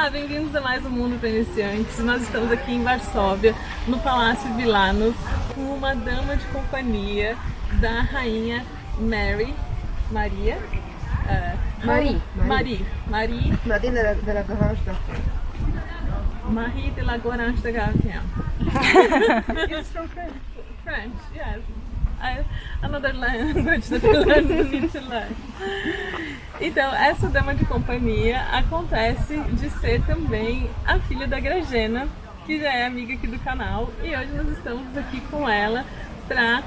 Olá, bem-vindos a mais um Mundo para Iniciantes. Nós estamos aqui em Varsóvia, no Palácio Wilanów, com uma dama de companhia da rainha Marie de la Gorance de Gaudium. It's from French, yes. Another language that I need to learn. Então, essa dama de companhia acontece de ser também a filha da Grażyna, que já é amiga aqui do canal, e hoje nós estamos aqui com ela para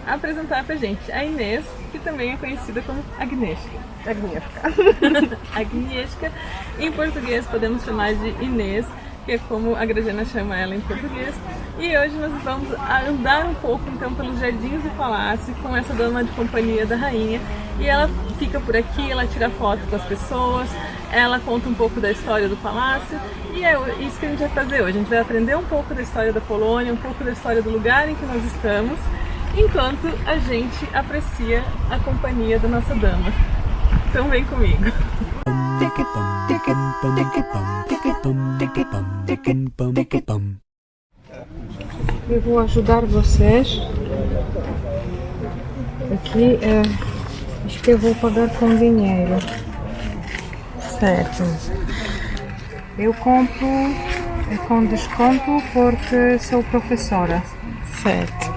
apresentar pra gente a Inês, que também é conhecida como Agnieszka. Agnieszka, em português podemos chamar de Inês, que é como a Grażyna chama ela em português. E hoje nós vamos andar um pouco então pelos jardins do palácio com essa dama de companhia da rainha. E ela fica por aqui, ela tira foto com as pessoas, ela conta um pouco da história do palácio. E é isso que a gente vai fazer hoje. A gente vai aprender um pouco da história da Polônia, um pouco da história do lugar em que nós estamos, enquanto a gente aprecia a companhia da nossa dama. Então vem comigo. Eu vou ajudar vocês. Aqui acho que eu vou pagar com dinheiro. Certo. Eu compro com desconto porque sou professora. Certo.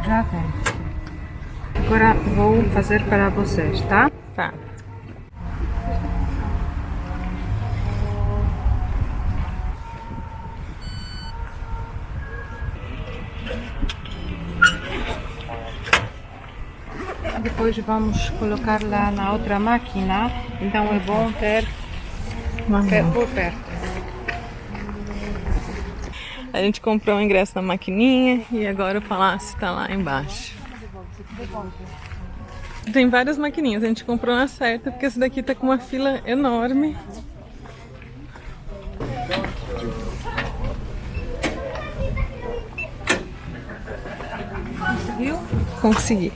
Já tem. Agora vou fazer para vocês, tá? Tá. Depois vamos colocar lá na outra máquina, então é bom ter por perto. A gente comprou o ingresso na maquininha e agora o palácio está lá embaixo. Tem várias maquininhas, a gente comprou uma certa porque essa daqui tá com uma fila enorme. Conseguiu? Consegui.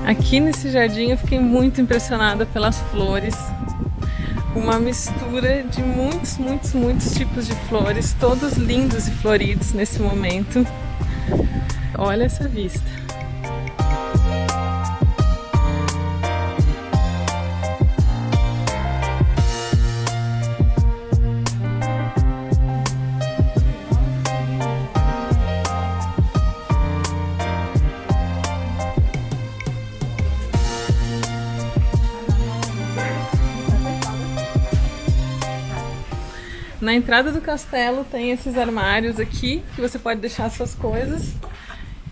Aqui nesse jardim eu fiquei muito impressionada pelas flores. Uma mistura de muitos tipos de flores, todos lindos e floridos nesse momento. Olha essa vista. Na entrada do castelo tem esses armários aqui, que você pode deixar suas coisas.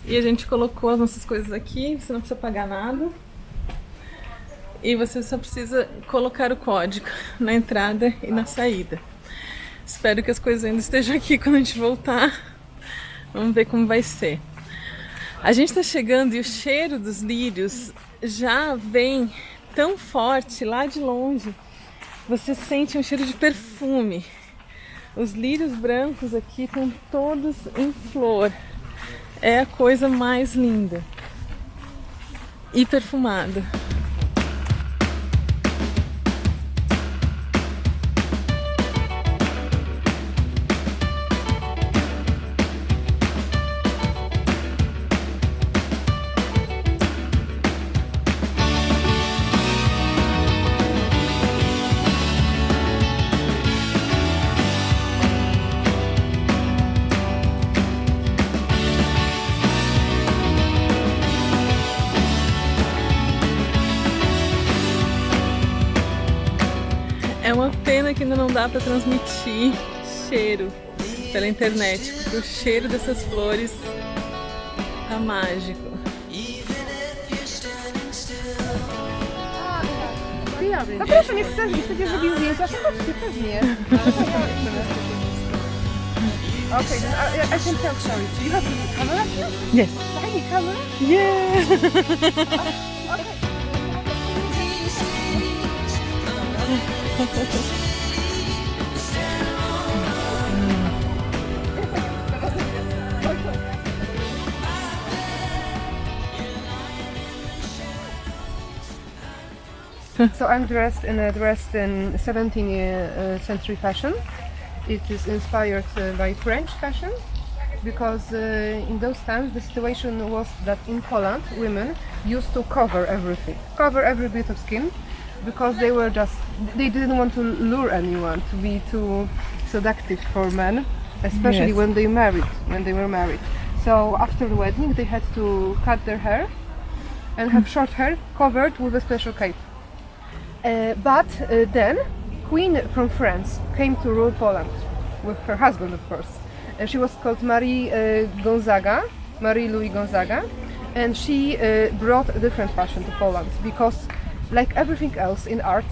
E a gente colocou as nossas coisas aqui, você não precisa pagar nada. E você só precisa colocar o código na entrada e na saída. Espero que as coisas ainda estejam aqui quando a gente voltar. Vamos ver como vai ser. A gente está chegando e o cheiro dos lírios já vem tão forte lá de longe. Você sente um cheiro de perfume. Os lírios brancos aqui estão todos em flor. É a coisa mais linda. E perfumada. É uma pena que ainda não dá para transmitir cheiro pela internet, porque o cheiro dessas flores Tá mágico. Zapraszam, jak chcecie zrobić zdjęcia, to chodźcie pewnie. Okay, I can tell, sorry. You have the camera here? Yes. Tiny camera? Yeah. So I'm dressed in 17th century fashion. It is inspired by French fashion because in those times the situation was that in Poland women used to cover everything, cover every bit of skin, because they didn't want to lure anyone, to be too seductive for men, especially Yes. when they were married. So after the wedding they had to cut their hair and have short hair covered with a special cape. But then Queen from France came to rule Poland with her husband, of course. She was called Marie Louis Gonzaga, and she brought a different fashion to Poland because, like everything else in art,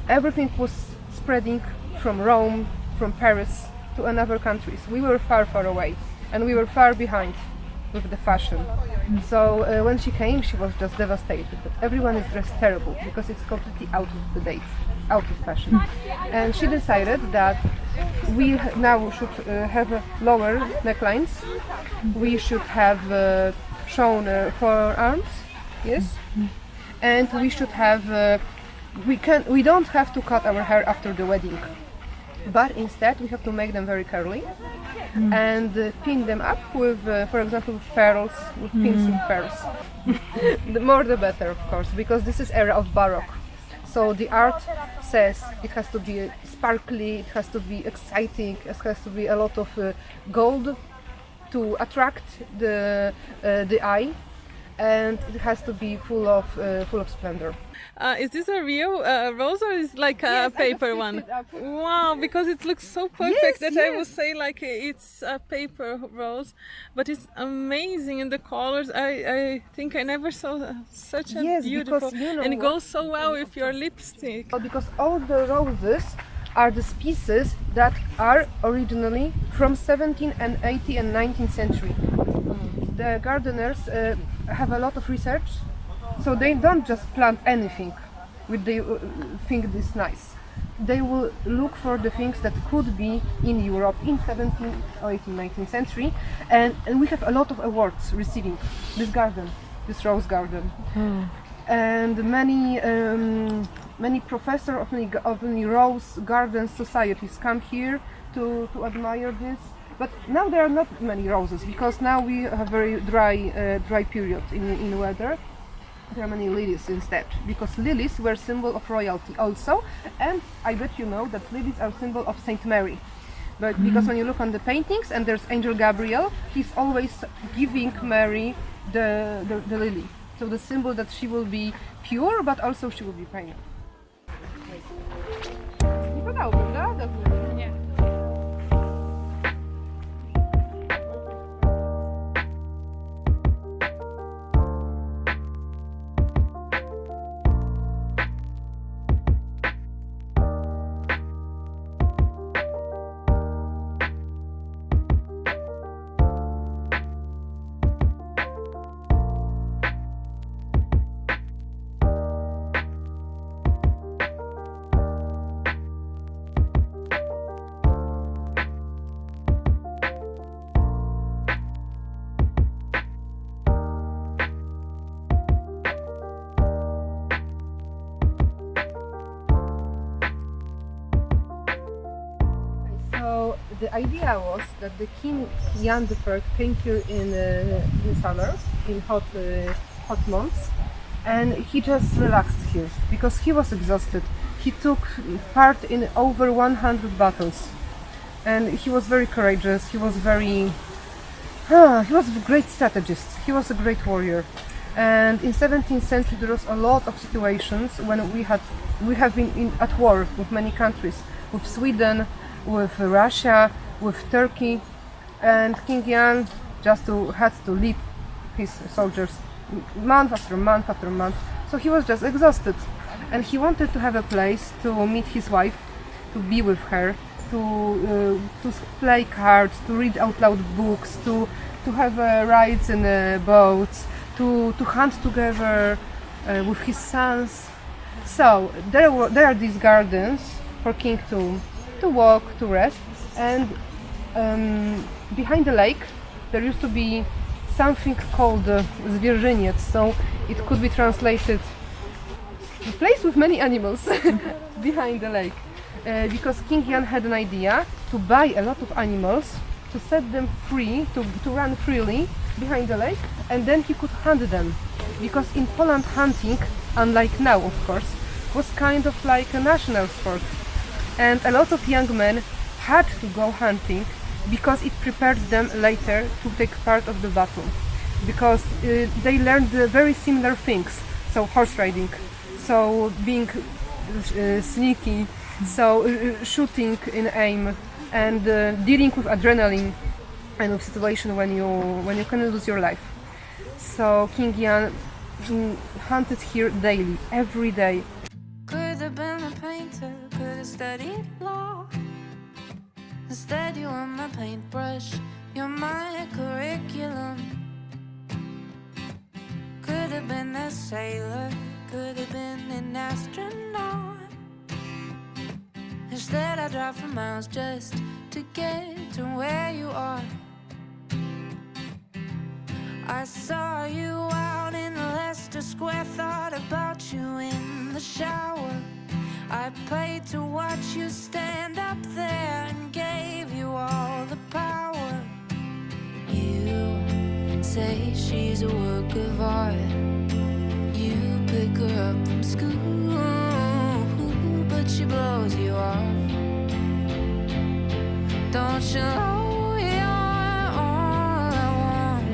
everything was spreading from Rome, from Paris to another countries. We were far, far away, and we were far behind with the fashion. So when she came, she was just devastated. But everyone is dressed terrible because it's completely out of the date, out of fashion. And she decided that we now should have lower necklines. We should have shown forearms, yes, and we should have. We don't have to cut our hair after the wedding, but instead we have to make them very curly and pin them up with, for example, with pearls, with pins with pearls. The more the better, of course, because this is era of Baroque. So the art says it has to be sparkly, it has to be exciting, it has to be a lot of gold to attract the eye, and it has to be full of splendor. Is this a real rose or is like a Yes, I just paper picked one? it up. Wow, because it looks so perfect Yes, that I would yes. say like it's a paper rose, but it's amazing in the colors. I think I never saw such a Yes, beautiful, because you know and it what? goes so well with your lipstick. Because all the roses are the species that are originally from 17th and 18th and 19th century. The gardeners have a lot of research, so they don't just plant anything which they think is nice. They will look for the things that could be in Europe in 17th, 18th, 19th century, and we have a lot of awards receiving this garden, this rose garden. And many professors of many rose garden societies come here to admire this. But now there are not many roses because now we have very dry period in weather. There are many lilies instead, because lilies were symbol of royalty also, and I bet you know that lilies are symbol of Saint Mary. But because when you look on the paintings and there's Angel Gabriel, he's always giving Mary the lily. So the symbol that she will be pure, but also she will be pregnant. Nie padało, prawda? Nie. So the idea was that the King Jan III came here in summer, in hot months, and he just relaxed here because he was exhausted. He took part in over 100 battles, and he was very courageous. He was he was a great strategist. He was a great warrior. And in 17th century there was a lot of situations when we have been at war with many countries, with Sweden, with Russia, with Turkey, and King Jan had to lead his soldiers month after month after month. So he was just exhausted, and he wanted to have a place to meet his wife, to be with her, to play cards, to read out loud books, to have rides in boats, to hunt together with his sons. So there are these gardens for king to walk, to rest, and behind the lake there used to be something called zwierzyniec, so it could be translated a place with many animals behind the lake. Because King Jan had an idea to buy a lot of animals, to set them free, to run freely behind the lake, and then he could hunt them. Because in Poland hunting, unlike now of course, was kind of like a national sport. And a lot of young men had to go hunting because it prepared them later to take part of the battle. Because they learned very similar things. So horse riding, so being sneaky, so shooting in aim, and dealing with adrenaline and with situation when you can lose your life. So King Jan hunted here daily, every day. Could have been a painter, could have studied law. Instead you were my paintbrush, you're my curriculum. Could have been a sailor, could have been an astronaut. Instead I drive for miles just to get to where you are. I saw you out in Leicester Square, thought about you in the shower. I paid to watch you stand up there and gave you all the power. You say she's a work of art. You pick her up from school, but she blows you off. Don't you know you're all I want?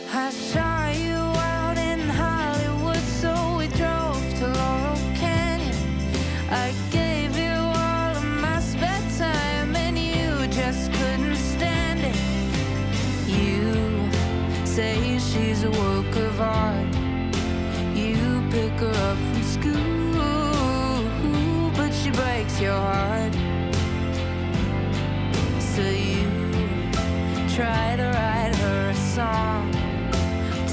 I saw you out in Hollywood, so we drove to Laurel Canyon. I gave you all of my spare time, and you just couldn't stand it. You say she's a work of art. You pick her up from school, but she breaks your heart. So you try to write her a song,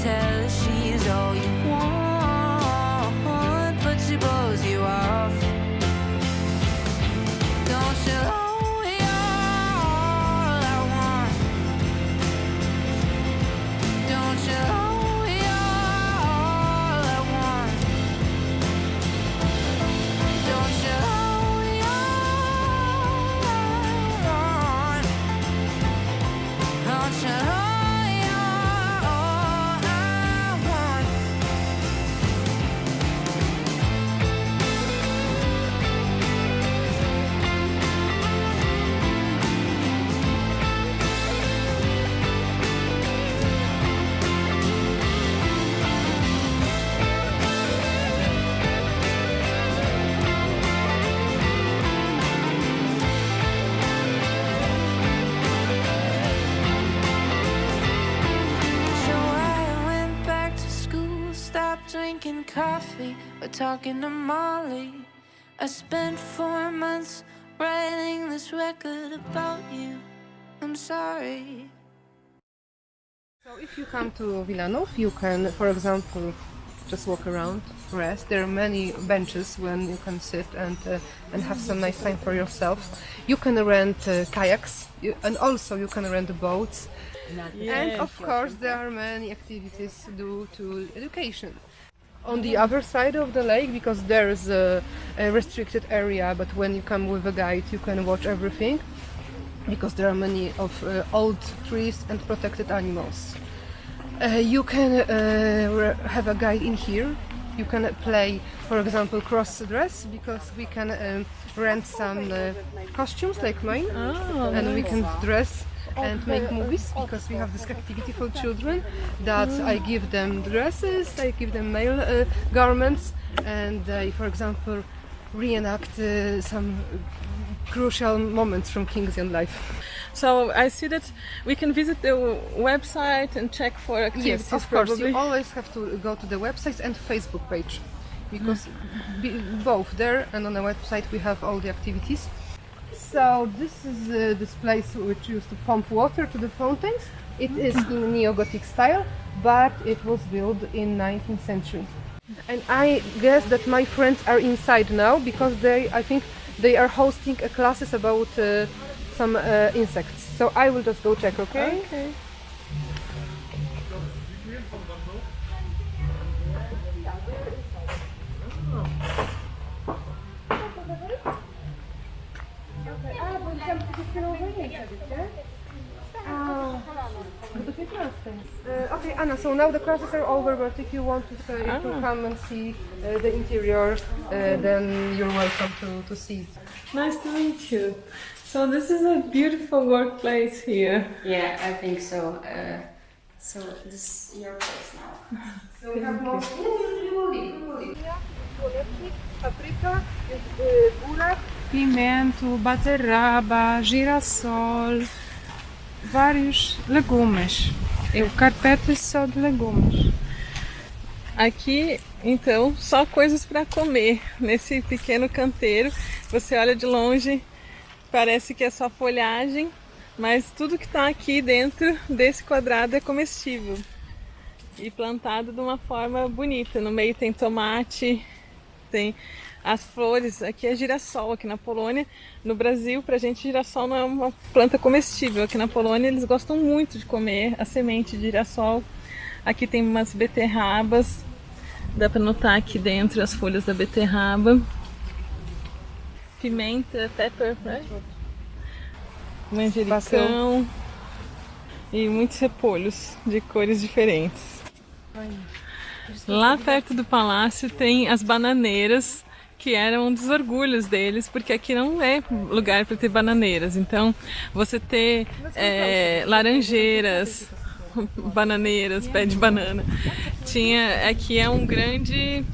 tell her she's all you want, but she blows you off. Don't you know you're all I want? Don't you know you're all I want? Don't you know you're all I want? Don't you know? Drinking coffee or talking to Molly. I spent 4 months writing this record about you. I'm sorry. So if you come to Wilanów, you can, for example, just walk around, rest. There are many benches when you can sit and have some nice time for yourself. You can rent kayaks, and also you can rent boats. And of course there are many activities due to education. On the other side of the lake, because there is a restricted area, but when you come with a guide you can watch everything, because there are many of old trees and protected animals. You can have a guide in here. You can play, for example, cross-dress, because we can rent some costumes like mine, and we can dress and make movies, because we have this activity for children that I give them dresses, I give them male garments, and they, for example, reenact some crucial moments from Kingsian life. So I see that we can visit the website and check for activities. Yes, of course. Probably. You always have to go to the website and Facebook page, because both there and on the website we have all the activities. So this is this place which used to pump water to the fountains. It is in neo-Gothic style, but it was built in 19th century. And I guess that my friends are inside now because I think they are hosting classes about some insects. So I will just go check, okay? Okay. Okay, Anna, so now the classes are over, but if you want to come and see the interior, then you're welcome to see it. Nice to meet you. So this is a beautiful workplace here. Yeah, I think so. So this is your place now. So we have more. Paprika, burak, pimento, beterraba, girassol, vários legumes. Eu carpete só de legumes. Aqui, então, só coisas para comer. Nesse pequeno canteiro, você olha de longe, parece que é só folhagem, mas tudo que está aqui dentro desse quadrado é comestível e plantado de uma forma bonita. No meio tem tomate, tem as flores. Aqui é girassol, aqui na Polônia. No Brasil, pra gente, girassol não é uma planta comestível. Aqui na Polônia eles gostam muito de comer a semente de girassol. Aqui tem umas beterrabas, dá pra notar aqui dentro as folhas da beterraba. Pimenta, pepper, né? Manjericão e muitos repolhos de cores diferentes. Lá perto do palácio tem as bananeiras, que eram um dos orgulhos deles, porque aqui não é lugar para ter bananeiras. Então, você ter laranjeiras, bananeiras, pé de banana. Aqui é um grande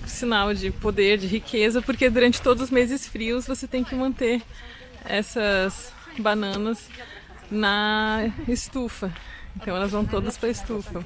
sinal de poder, de riqueza, porque durante todos os meses frios você tem que manter essas bananas na estufa. Então elas vão todas para a estufa.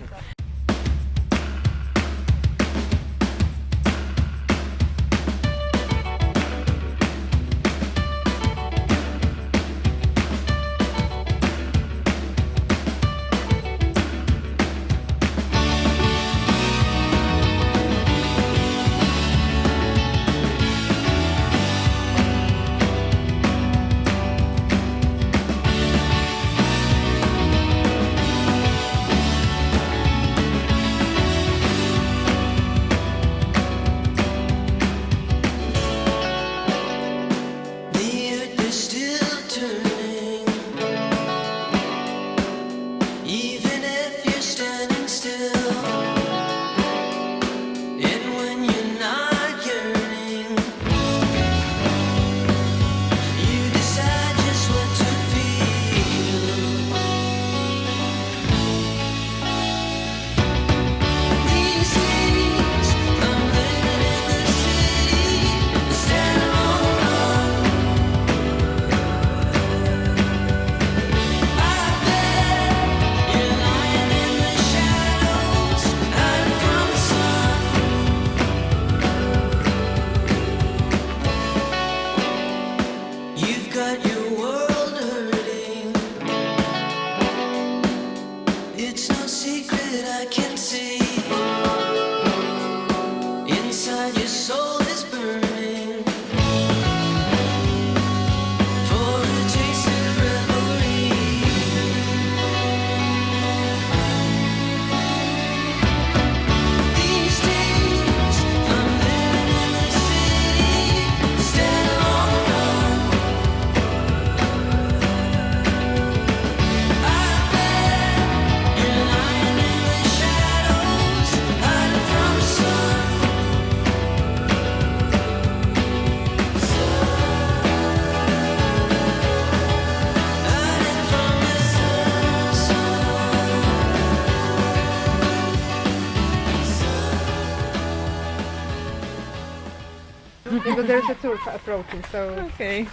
Because there's a tour approaching, so Okay.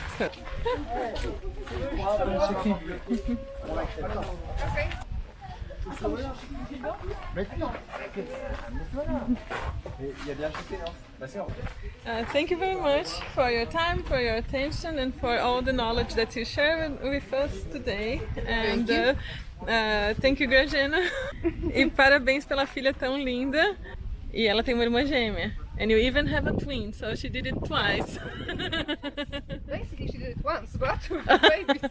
So, thank you very much for your time, for your attention, and for all the knowledge that you share with us today. And thank you, Grażyna. E parabéns pela filha tão linda. E ela tem uma irmã gêmea. And you even have a twin, so she did it twice. basically she did it once, but with the babies.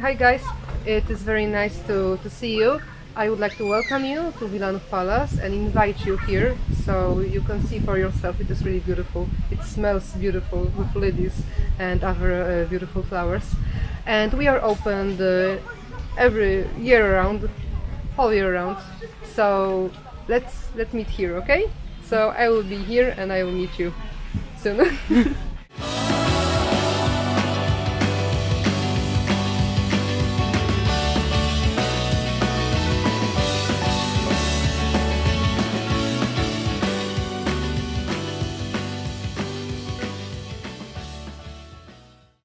Hi guys, it is very nice to see you. I would like to welcome you to Wilanów Palace and invite you here so you can see for yourself. It is really beautiful. It smells beautiful with lilies and other beautiful flowers. And we are open every year round, all year round. So let's meet here, okay? So I will be here and I will meet you soon.